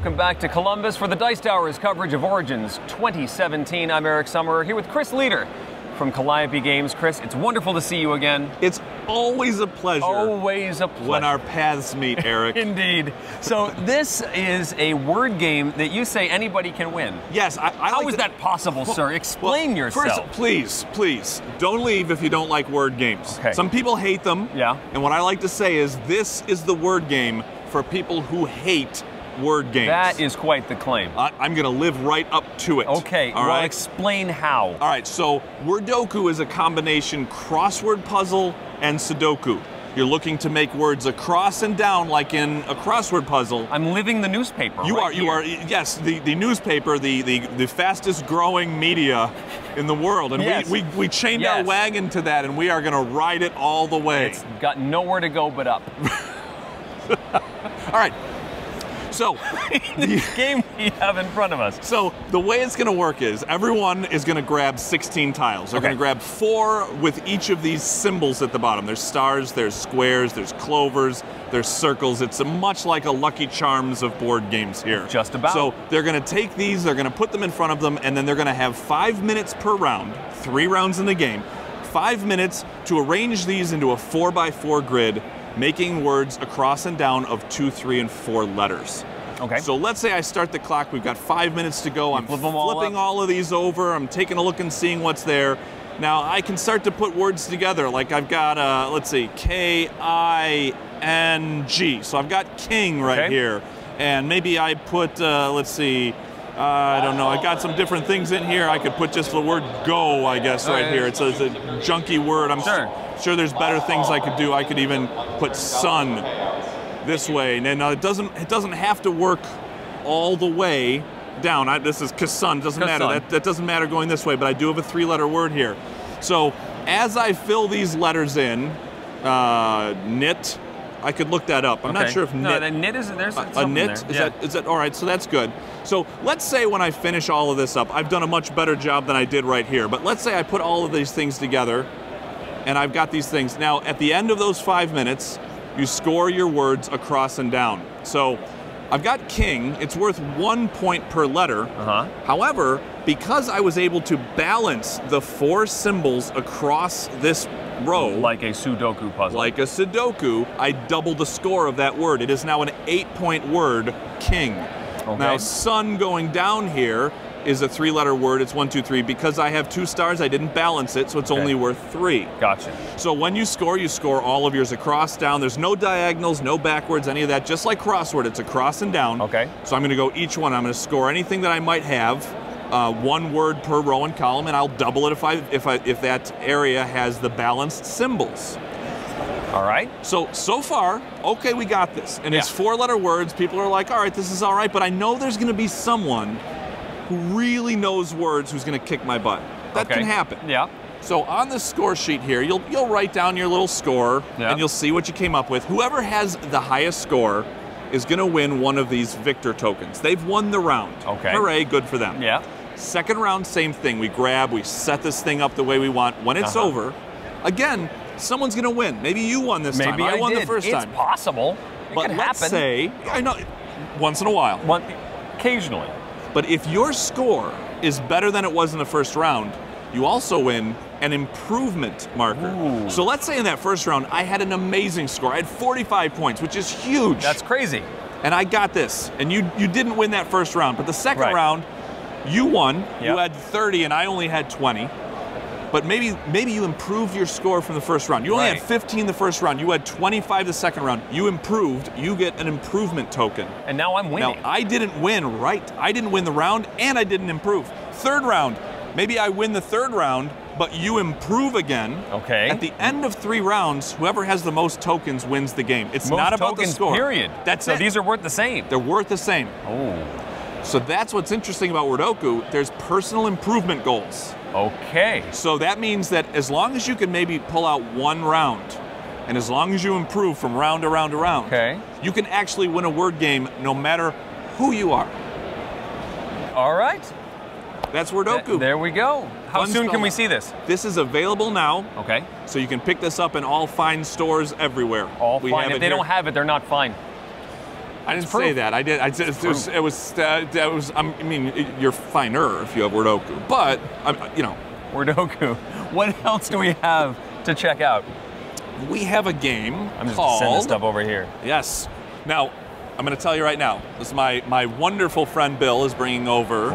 welcome back to Columbus for the Dice Tower's coverage of Origins 2017. I'm Eric Summerer here with Chris Leader from Calliope Games. Chris, it's wonderful to see you again. It's always a pleasure. Always a pleasure. When our paths meet, Eric. Indeed. So this is a word game that you say anybody can win. Yes. How is that possible, sir? Explain yourself. First, please, don't leave if you don't like word games. Okay. Some people hate them. Yeah. And what I like to say is this is the word game for people who hate word games. That is quite the claim. I'm going to live right up to it. Okay, all well, right? explain how. All right, so Wordoku is a combination crossword puzzle and Sudoku. You're looking to make words across and down like in a crossword puzzle. I'm living the newspaper. You are, yes, the newspaper, the fastest growing media in the world. And yes. we chained our wagon to that, and we are going to ride it all the way. It's got nowhere to go but up. All right. So, the game we have in front of us. So, the way it's going to work is everyone is going to grab 16 tiles. They're going to grab 4 with each of these symbols at the bottom. There's stars, there's squares, there's clovers, there's circles. It's much like a Lucky Charms of board games here. Just about. So, they're going to take these, they're going to put them in front of them, and then they're going to have 5 minutes per round, 3 rounds in the game, 5 minutes to arrange these into a 4x4 grid, making words across and down of 2, 3, and 4 letters. Okay. So let's say I start the clock, we've got 5 minutes to go, I'm flipping all of these over, I'm taking a look and seeing what's there. Now I can start to put words together, like I've got, let's see, K-I-N-G. So I've got king right here. And maybe I put, let's see, I don't know, I got some different things in here. I could put just the word go, I guess, right here. It's a junky word. I'm sure there's better things I could do. I could even put sun this way. And it doesn't have to work all the way down. This is kasun, doesn't matter. That doesn't matter going this way, but I do have a 3-letter word here. So as I fill these letters in, knit, I could look that up. I'm not sure if knit. No, the knit is there's a knit. There. Is that all right? So that's good. So let's say when I finish all of this up, I've done a much better job than I did right here. But let's say I put all of these things together, and I've got these things. Now at the end of those 5 minutes, you score your words across and down. So I've got king. It's worth 1 point per letter. However, because I was able to balance the 4 symbols across this row, like a Sudoku puzzle. Like a Sudoku, I doubled the score of that word. It is now an 8-point word, king. Okay. Now, sun going down here is a 3-letter word. It's 1, 2, 3. Because I have 2 stars, I didn't balance it, so it's only worth 3. Gotcha. So when you score all of yours across, down. There's no diagonals, no backwards, any of that. Just like crossword, it's across and down. Okay. So I'm going to go each one. I'm going to score anything that I might have. 1 word per row and column, and I'll double it if that area has the balanced symbols. All right. So far, okay, we got this. And it's 4-letter words. People are like, all right, this is all right, but I know there's going to be someone who really knows words who's going to kick my butt. That can happen. Yeah. So on the score sheet here, you'll write down your little score, and you'll see what you came up with. Whoever has the highest score is going to win one of these victor tokens. They've won the round. Okay. Hooray, good for them. Yeah. Second round, same thing. We set this thing up the way we want. When it's over, again, someone's going to win. Maybe you won this time. I won the first time. It's possible. It could happen. Let's say, I know, once in a while. Occasionally. But if your score is better than it was in the first round, you also win an improvement marker. Ooh. So let's say in that first round, I had an amazing score. I had 45 points, which is huge. That's crazy. And I got this. And you didn't win that first round. But the second round, you won. Yep. You had 30, and I only had 20. But maybe you improved your score from the first round. You only had 15 the first round. You had 25 the second round. You improved. You get an improvement token. And now I'm winning. Now, I didn't win, I didn't win the round, and I didn't improve. Third round, maybe I win the third round, but you improve again. Okay. At the end of 3 rounds, whoever has the most tokens wins the game. It's not about the score. Period. That's it. So these are worth the same. They're worth the same. Oh. So that's what's interesting about Wordoku. There's personal improvement goals. Okay. So that means that as long as you can maybe pull out 1 round, and as long as you improve from round to round to round, you can actually win a word game no matter who you are. All right. That's Wordoku. There we go. How soon can we see this? This is available now. Okay. So you can pick this up in all fine stores everywhere. All fine. If they don't have it, they're not fine. I didn't say that. I did. It was. I mean, you're finer if you have Wordoku, but you know. Wordoku. What else do we have to check out? We have a game I'm just called. sending stuff over here. Yes. Now, I'm going to tell you right now. This is my wonderful friend Bill is bringing over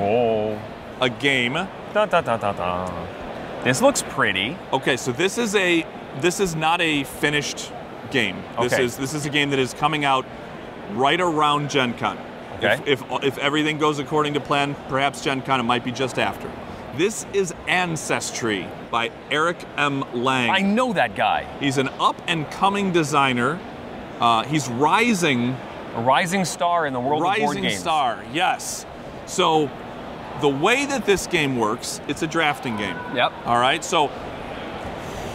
a game. Da, da, da, da, da. This looks pretty. Okay, so this is not a finished game. Okay. This is a game that is coming out right around Gen Con. Okay. If everything goes according to plan, perhaps Gen Con, it might be just after. This is Ancestry by Eric M. Lang. I know that guy. He's an up-and-coming designer. He's rising. A rising star in the world of board games. Rising star, yes. So the way that this game works, it's a drafting game. Yep. All right, so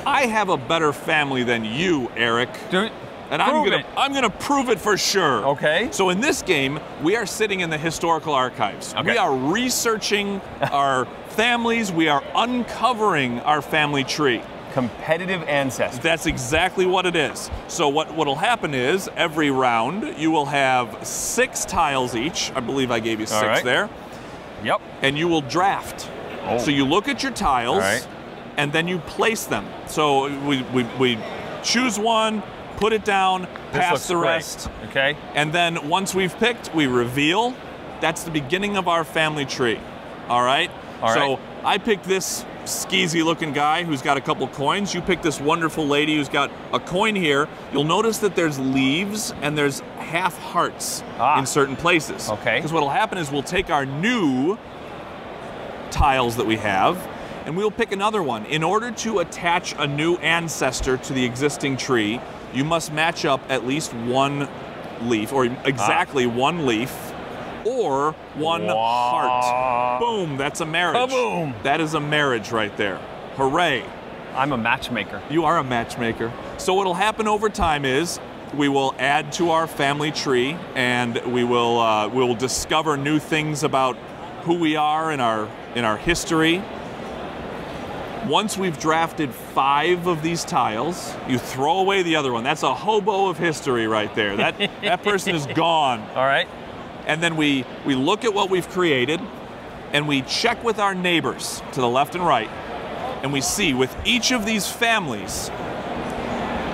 I have a better family than you, Eric. Dude, and I'm gonna prove it for sure. Okay. So in this game, we are sitting in the historical archives. Okay. We are researching our families. We are uncovering our family tree. Competitive ancestry. That's exactly what it is. So what'll happen is every round you will have 6 tiles each. I believe I gave you 6 there. Yep. And you will draft. Oh. So you look at your tiles and then you place them. So we choose one, put it down, pass the rest. Okay. And then once we've picked, we reveal. That's the beginning of our family tree. All right? So I picked this skeezy looking guy who's got a couple coins. You pick this wonderful lady who's got a coin here. You'll notice that there's leaves and there's half hearts in certain places. Okay. Because what'll happen is we'll take our new tiles that we have and we'll pick another one. In order to attach a new ancestor to the existing tree, you must match up at least one leaf, or exactly one leaf, or one heart. Boom, that's a marriage. Kaboom. That is a marriage right there. Hooray. I'm a matchmaker. You are a matchmaker. So what'll happen over time is we will add to our family tree and we will discover new things about who we are in our history. Once we've drafted 5 of these tiles, you throw away the other one. That's a hobo of history right there. That person is gone. All right. And then we look at what we've created and we check with our neighbors to the left and right, and we see with each of these families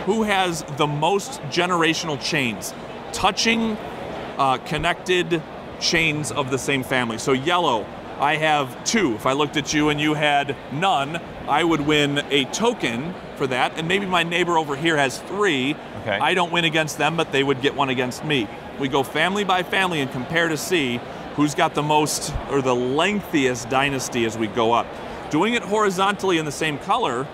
who has the most generational chains, touching connected chains of the same family. So yellow, I have 2. If I looked at you and you had none, I would win a token for that, and maybe my neighbor over here has 3. Okay. I don't win against them, but they would get one against me. We go family by family and compare to see who's got the most or the lengthiest dynasty as we go up. Doing it horizontally in the same color.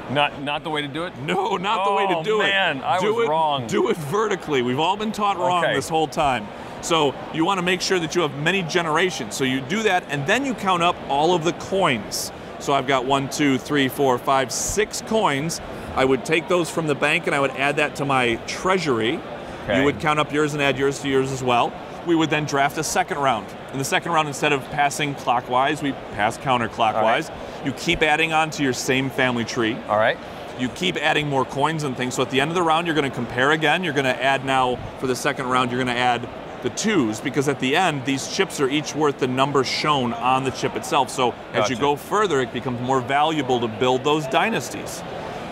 Not the way to do it? No, not the way to do it. Oh man, I was wrong. Do it vertically. We've all been taught wrong this whole time. So you want to make sure that you have many generations. So you do that, and then you count up all of the coins. So I've got 1, 2, 3, 4, 5, 6 coins. I would take those from the bank and I would add that to my treasury. Okay. You would count up yours and add yours to yours as well. We would then draft a second round. In the second round, instead of passing clockwise, we pass counterclockwise. You keep adding on to your same family tree. All right. You keep adding more coins and things. So at the end of the round, you're going to compare again. You're going to add now, for the second round, you're going to add the 2s, because at the end, these chips are each worth the number shown on the chip itself. So as you go further, it becomes more valuable to build those dynasties.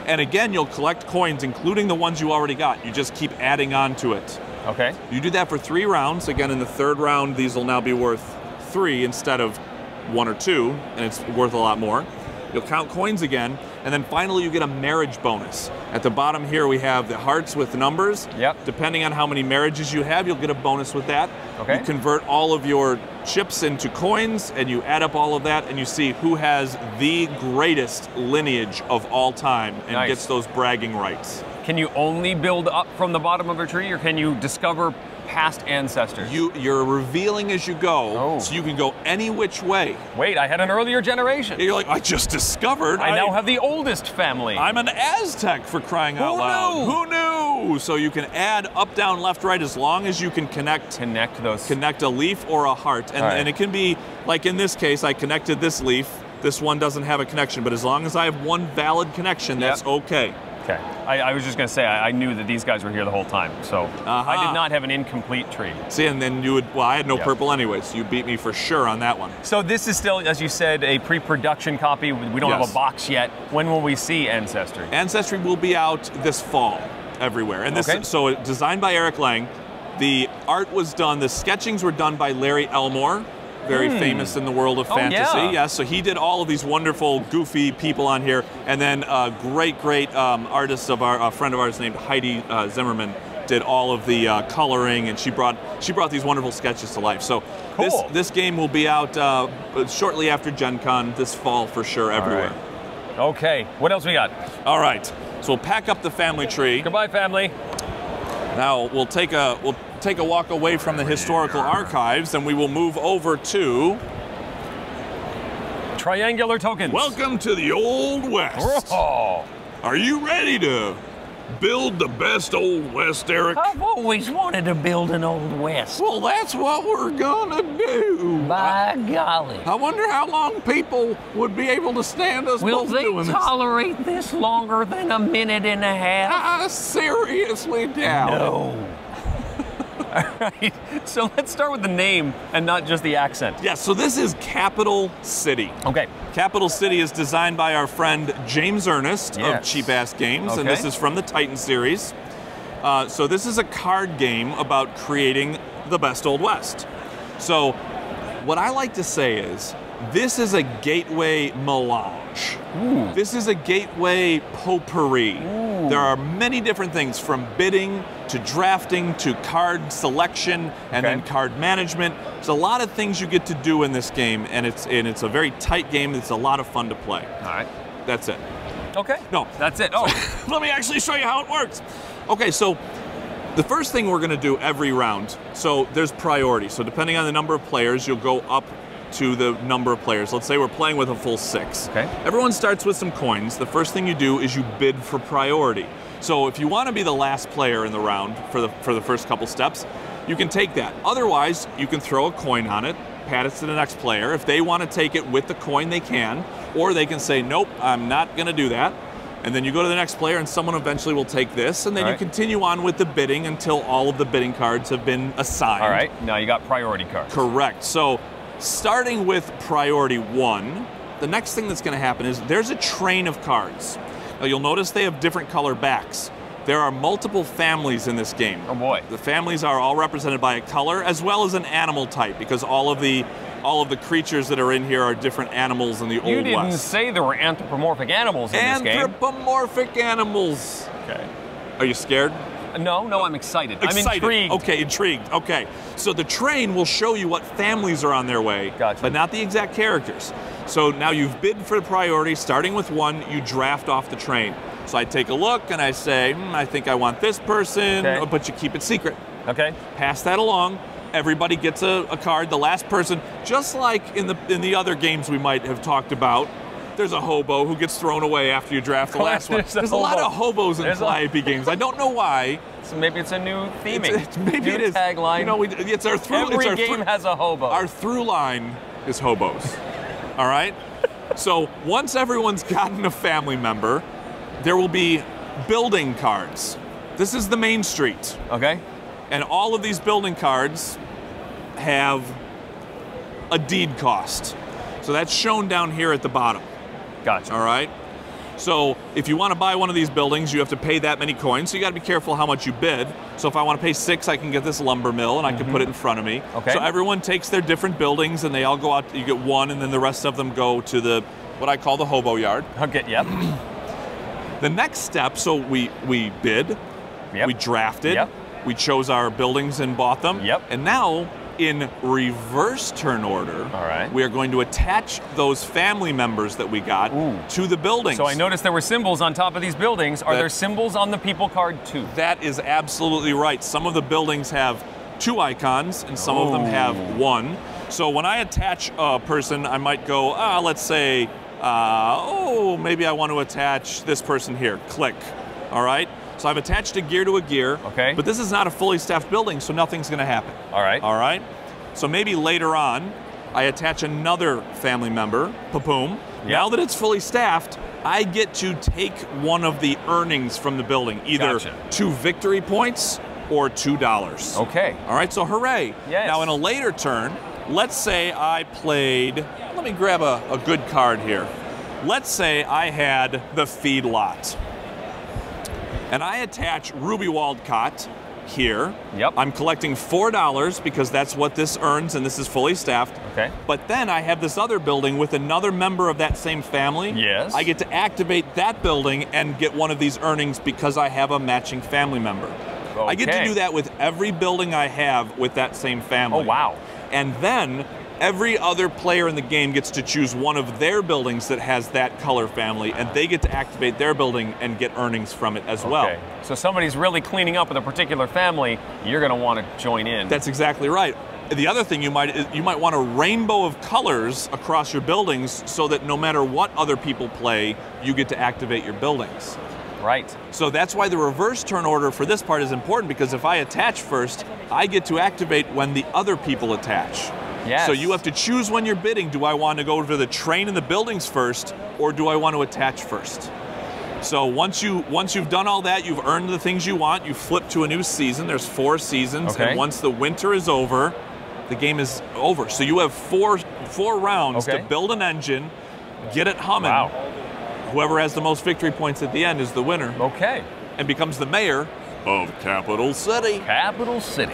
And again, you'll collect coins, including the ones you already got. You just keep adding on to it. Okay. You do that for 3 rounds. Again, in the 3rd round, these will now be worth 3 instead of 1 or 2, and it's worth a lot more. You'll count coins again, and then finally you get a marriage bonus. At the bottom here we have the hearts with numbers. Yep. Depending on how many marriages you have, you'll get a bonus with that. Okay. You convert all of your chips into coins, and you add up all of that, and you see who has the greatest lineage of all time and gets those bragging rights. Can you only build up from the bottom of a tree, or can you discover past ancestors? You're revealing as you go, so you can go any which way. Wait, I had an earlier generation. You're like, I just discovered. I now have the oldest family. I'm an Aztec, for crying out loud. Who knew? So you can add up, down, left, right, as long as you can connect a leaf or a heart. And it can be, like in this case, I connected this leaf. This one doesn't have a connection, but as long as I have one valid connection, that's okay. Okay. I was just going to say, I knew that these guys were here the whole time, so I did not have an incomplete tree. See, and then you would, well, I had no purple anyway, so you beat me for sure on that one. So this is still, as you said, a pre-production copy. We don't have a box yet. When will we see Ancestry? Ancestry will be out this fall everywhere. And this, so designed by Eric Lang. The art was done, the sketchings were done by Larry Elmore, very famous in the world of fantasy. Yeah, so he did all of these wonderful, goofy people on here. And then a great artist of a friend of ours named Heidi Zimmerman did all of the coloring, and she brought these wonderful sketches to life. So this game will be out shortly after Gen Con this fall for sure everywhere. Right. Okay, what else we got? All right, so we'll pack up the family tree. Goodbye, family. Now we'll take a walk away from the historical archives, and we will move over to triangular tokens. Welcome to the Old West. Oh. Are you ready to build the best Old West, Eric? I've always wanted to build an Old West. Well, that's what we're gonna do. By golly. I wonder how long people would be able to stand us both doing this. Will they tolerate this longer than a minute and a half? I seriously doubt it. No. All right, so let's start with the name and not just the accent. Yeah, so this is Capital City. Okay. Capital City is designed by our friend James Ernest of Cheap Ass Games, and this is from the Titan series. So this is a card game about creating the best Old West. So what I like to say is, this is a gateway melange. Ooh. This is a gateway potpourri. Ooh. There are many different things, from bidding to drafting to card selection and then card management. There's a lot of things you get to do in this game, and it's a very tight game. It's a lot of fun to play. All right. That's it. Okay. No. That's it. Oh. Let me actually show you how it works. Okay, so the first thing we're going to do every round, so there's priority. So depending on the number of players, you'll go up to the number of players. Let's say we're playing with a full 6. Okay. Everyone starts with some coins. The first thing you do is you bid for priority. So if you want to be the last player in the round for the first couple steps, you can take that. Otherwise, you can throw a coin on it, pat it to the next player. If they want to take it with the coin, they can. Or they can say, nope, I'm not going to do that. And then you go to the next player, and someone eventually will take this, and then you continue on with the bidding until all of the bidding cards have been assigned. All right, now you got priority cards. Correct. So starting with priority 1, the next thing that's going to happen is there's a train of cards. Now you'll notice they have different color backs. There are multiple families in this game. Oh boy. The families are all represented by a color as well as an animal type, because all of the creatures that are in here are different animals in the Old West. You didn't say there were anthropomorphic animals in this game. Anthropomorphic animals. Okay. Are you scared? No, I'm excited. I'm Excited. intrigued. Okay, intrigued. Okay. So the train will show you what families are on their way, but not the exact characters. So now you've bid for priority. Starting with 1, you draft off the train. So I take a look and I say, I think I want this person, but you keep it secret. Okay. Pass that along. Everybody gets a card. The last person, just like in the other games we might have talked about, there's a hobo who gets thrown away after you draft the last one. There's a lot of hobos in Calliope Games. I don't know why. So maybe it's a new theming. Maybe it is. Tagline. You know, it's our through. Every game has a hobo. Our through line is hobos. All right. So once everyone's gotten a family member, there will be building cards. This is the main street. Okay. And all of these building cards have a deed cost. So that's shown down here at the bottom. Gotcha. All right. So if you want to buy one of these buildings, you have to pay that many coins. So you got to be careful how much you bid. So if I want to pay 6, I can get this lumber mill and I can put it in front of me. Okay. So everyone takes their different buildings and they all go out. You get 1, and then the rest of them go to the what I call the hobo yard. Okay. Yep. The next step. So we bid. Yep. We drafted. Yep. We chose our buildings and bought them. Yep. And now, in reverse turn order, we are going to attach those family members that we got to the buildings. So I noticed there were symbols on top of these buildings. Are there symbols on the people card too? That is absolutely right. Some of the buildings have 2 icons and some of them have 1. So when I attach a person, I might go, let's say, maybe I want to attach this person here. Click. All right? So I've attached a gear to a gear, but this is not a fully staffed building, so nothing's going to happen. All right. All right? So maybe later on, I attach another family member, Papoom. Now that it's fully staffed, I get to take one of the earnings from the building, either 2 victory points or $2. Okay. All right, so hooray. Yes. Now, in a later turn, let's say I played, let me grab a good card here. Let's say I had the feedlot. And I attach Ruby Waldcott here. Yep. I'm collecting $4 because that's what this earns, and this is fully staffed. Okay. But then I have this other building with another member of that same family. Yes. I get to activate that building and get one of these earnings because I have a matching family member. Okay. I get to do that with every building I have with that same family. Oh, wow. And then every other player in the game gets to choose one of their buildings that has that color family, and they get to activate their building and get earnings from it as well. Okay. So somebody's really cleaning up with a particular family, you're going to want to join in. That's exactly right. The other thing you might want a rainbow of colors across your buildings so that no matter what other people play, you get to activate your buildings. Right. So that's why the reverse turn order for this part is important, because if I attach first, I get to activate when the other people attach. Yes. So you have to choose when you're bidding. Do I want to go to the train and the buildings first, or do I want to attach first? So once you've done all that, you've earned the things you want, you flip to a new season. There's 4 seasons, okay. and once the winter is over, the game is over. So you have four rounds okay. to build an engine, get it humming. Wow. Whoever has the most victory points at the end is the winner. Okay. And becomes the mayor of Capital City. Capital City.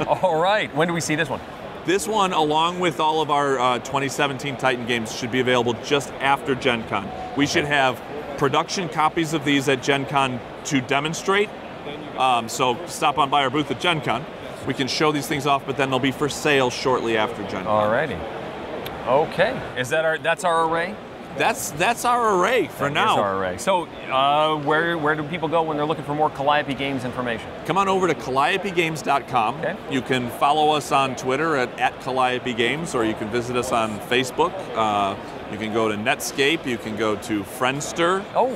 All right. When do we see this one? This one, along with all of our 2017 Titan games, should be available just after Gen Con. We should have production copies of these at Gen Con to demonstrate. So stop on by our booth at Gen Con. We can show these things off, but then they'll be for sale shortly after Gen Con. All righty. Okay. Is that that's our array? That's our array for now. That's our array. So where do people go when they're looking for more Calliope Games information? Come on over to CalliopeGames.com. Okay. You can follow us on Twitter at Calliope Games, or you can visit us on Facebook. You can go to Netscape. You can go to Friendster. Oh.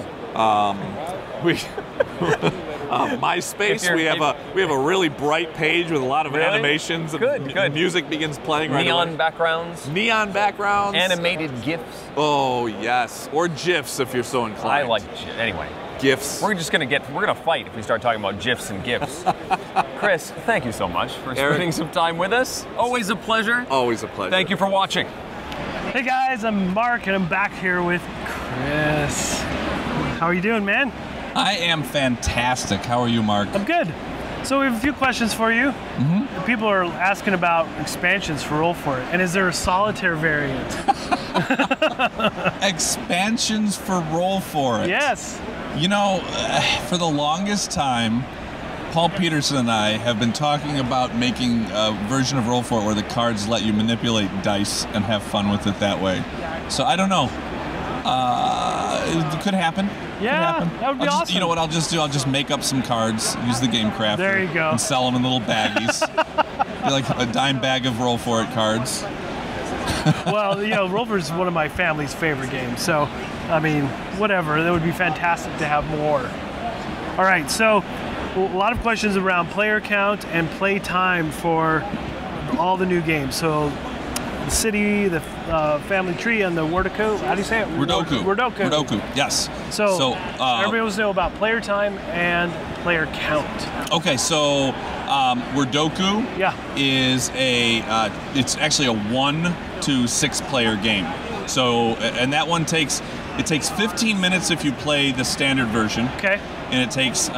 MySpace. We have a really bright page with a lot of animations. Good. Music begins playing right away. Neon backgrounds. Neon backgrounds. Animated GIFs. Oh yes, or GIFs if you're so inclined. I like GIFs. Anyway. GIFs. We're gonna fight if we start talking about GIFs and GIFs. Chris, thank you so much for spending some time with us. Always a pleasure. Always a pleasure. Thank you for watching. Hey guys, I'm Mark and I'm back here with Chris. How are you doing, man? I am fantastic. How are you, Mark? I'm good. So we have a few questions for you. Mm-hmm. People are asking about expansions for Roll For It. And is there a solitaire variant? Expansions for Roll For It? Yes. You know, for the longest time, Paul Peterson and I have been talking about making a version of Roll For It where the cards let you manipulate dice and have fun with it that way. So I don't know. It could happen. Yeah, that would be awesome. You know what I'll just do? I'll just make up some cards, use the Game Crafter. There you go. And sell them in little baggies. Like a dime bag of Roll For It cards. Well, you know, Roll For It is one of my family's favorite games. So, I mean, whatever. That would be fantastic to have more. All right, so a lot of questions around player count and play time for all the new games. So, the city, the family tree, and the Wordoku. How do you say it? Wordoku. Wordoku, yes. So everybody wants to know about player time and player count. Okay, so Wordoku is it's actually a 1 to 6 player game. So, and that one takes 15 minutes if you play the standard version. Okay. And it takes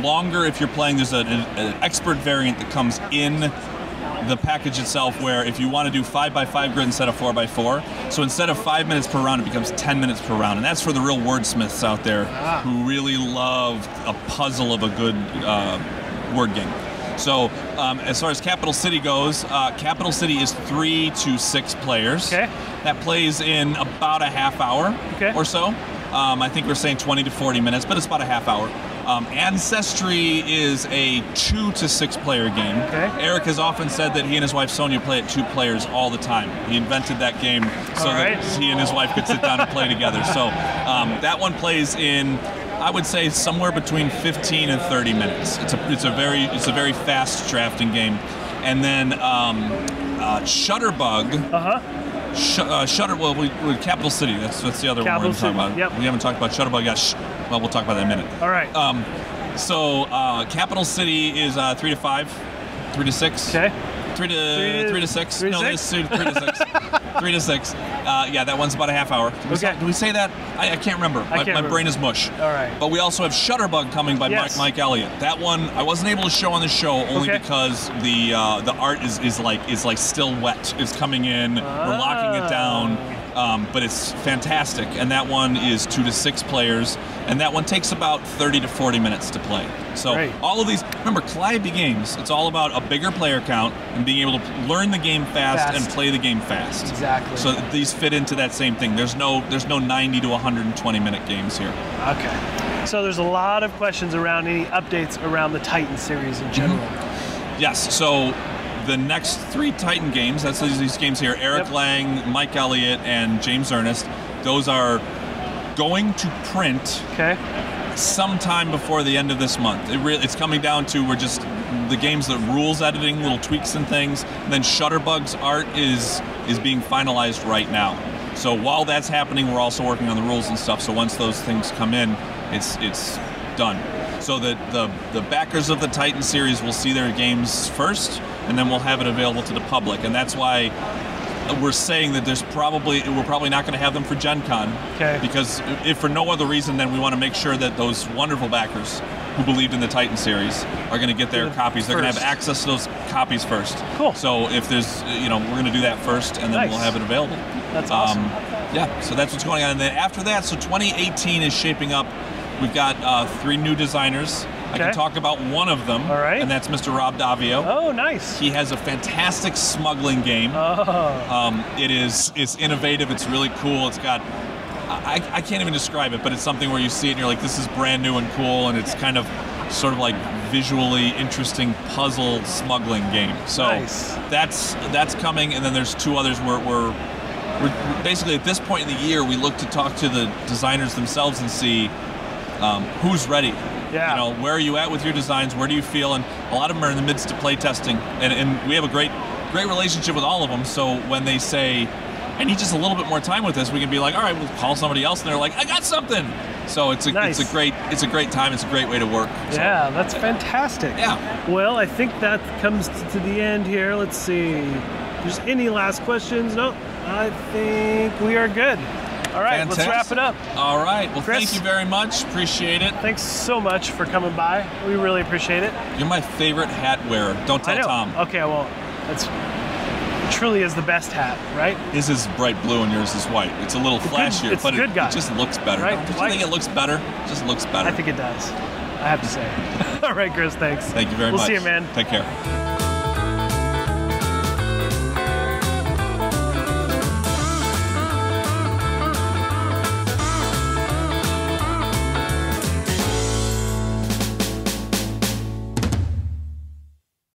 longer if you're playing. There's an expert variant that comes in the package itself, where if you want to do 5x5 grid instead of 4x4, so instead of 5 minutes per round, it becomes 10 minutes per round, and that's for the real wordsmiths out there who really love a puzzle of a good word game. So as far as Capital City goes, Capital City is 3 to 6 players. Okay. That plays in about a half hour or so. I think we're saying 20 to 40 minutes, but it's about a half hour. Ancestry is a 2 to 6 player game. Okay. Eric has often said that he and his wife Sonia play it 2 players all the time. He invented that game so that he and his wife could sit down and play together. So that one plays in, I would say, somewhere between 15 and 30 minutes. It's a very fast drafting game. And then Shutterbug Capital City. That's the other one we're talking about. Yep. We haven't talked about Shutterbug yet. Well, we'll talk about that in a minute. All right. So Capital City is 3 to 5, 3 to 6. Okay. 3 to 6. Three to No, six? it's 3 to 6. 3 to 6. Yeah, that one's about a half hour. Did we say that? I can't remember. My brain is mush. All right. But we also have Shutterbug coming by Mike Elliott. That one I wasn't able to show on the show only because the art is like still wet. It's coming in. We're locking it down. But it's fantastic, and that one is 2 to 6 players, and that one takes about 30 to 40 minutes to play. So all of these, remember, Calliope Games, it's all about a bigger player count and being able to learn the game fast and play the game fast. Exactly. So these fit into that same thing. There's no 90 to 120 minute games here. Okay. So there's a lot of questions around any updates around the Titan series in general. Yes. So the next 3 Titan games, that's these games here, Eric Lang, Mike Elliott, and James Ernest, those are going to print sometime before the end of this month. It's coming down to the games, the rules editing, little tweaks and things, and then Shutterbug's art is being finalized right now. So while that's happening, we're also working on the rules and stuff, so once those things come in, it's done. So the backers of the Titan series will see their games first, and then we'll have it available to the public. And that's why we're saying that we're probably not going to have them for Gen Con. Okay. Because if for no other reason, then we want to make sure that those wonderful backers who believed in the Titan series are going to get their copies. They're going to have access to those copies first. Cool. So if there's, we're going to do that first, and then we'll have it available. That's awesome. Yeah, so that's what's going on. And then after that, so 2018 is shaping up. We've got 3 new designers. I can talk about one of them, and that's Mr. Rob Davio. Oh, nice. He has a fantastic smuggling game. It's innovative, it's really cool. It's got, I can't even describe it, but it's something where you see it and you're like, this is brand new and cool, and it's kind of sort of like visually interesting puzzle smuggling game. So that's coming, and then there's 2 others we're basically at this point in the year, we look to talk to the designers themselves and see who's ready. Yeah. Where are you at with your designs? Where do you feel? And a lot of them are in the midst of play testing, and we have a great relationship with all of them. So when they say, I need just a little bit more time with this, we can be like, all right, we'll call somebody else, and they're like, I got something. So it's a great time. It's a great way to work. So, yeah, that's fantastic. Yeah. Well, I think that comes to the end here. Let's see. If there's any last questions? No, I think we are good. All right, fantastic. Let's wrap it up. All right. Well, Chris, thank you very much. Appreciate it. Thanks so much for coming by. We really appreciate it. You're my favorite hat wearer. Don't tell Tom. Okay, well, that's truly is the best hat, right? His is bright blue and yours is white. It's a little flashier, but it just looks better. Right? Don't you think it looks better? It just looks better. I think it does. I have to say. All right, Chris, thanks. Thank you very much. We'll see you, man. Take care.